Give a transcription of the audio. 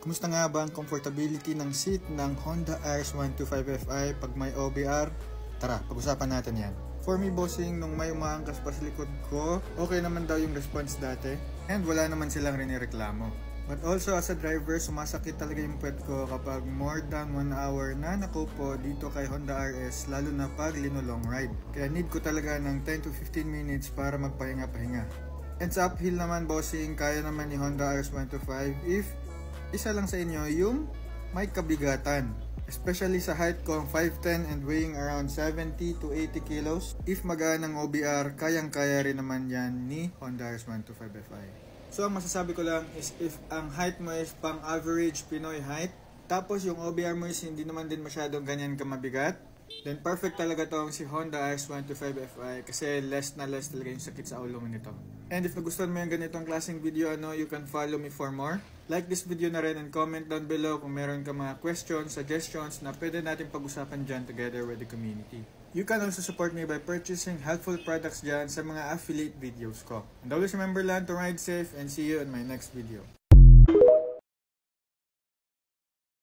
Kumusta nga ba ang comfortability ng seat ng Honda RS125Fi pag may OBR? Tara, pag-usapan natin yan. For me bossing, nung may umaangkas pa sa likod ko, okay naman daw yung response dati and wala naman silang rinireklamo. But also as a driver, sumasakit talaga yung puwet ko kapag more than 1 hour na nakupo dito kay Honda RS, lalo na pag long ride. Kaya need ko talaga ng 10 to 15 minutes para magpahinga-pahinga. And sa uphill naman bossing, kaya naman ni Honda RS125 if isa lang sa inyo yung may kabigatan. Especially sa height ko, 5'10 and weighing around 70 to 80 kilos. If magaan ng OBR, kayang-kaya rin naman yan ni Honda RS125Fi. So ang masasabi ko lang is if ang height mo is pang average Pinoy height, tapos yung OBR mo is hindi naman din masyadong ganyan kamabigat, then perfect talaga tong si Honda RS125Fi kasi less talaga yung sakit sa ulo nito. And if nagustuhan mo yung ganitong klaseng video, you can follow me for more. Like this video na rin and comment down below kung meron ka mga questions, suggestions na pwede natin pag-usapan dyan together with the community. You can also support me by purchasing helpful products dyan sa mga affiliate videos ko. And always remember lang to ride safe and see you in my next video.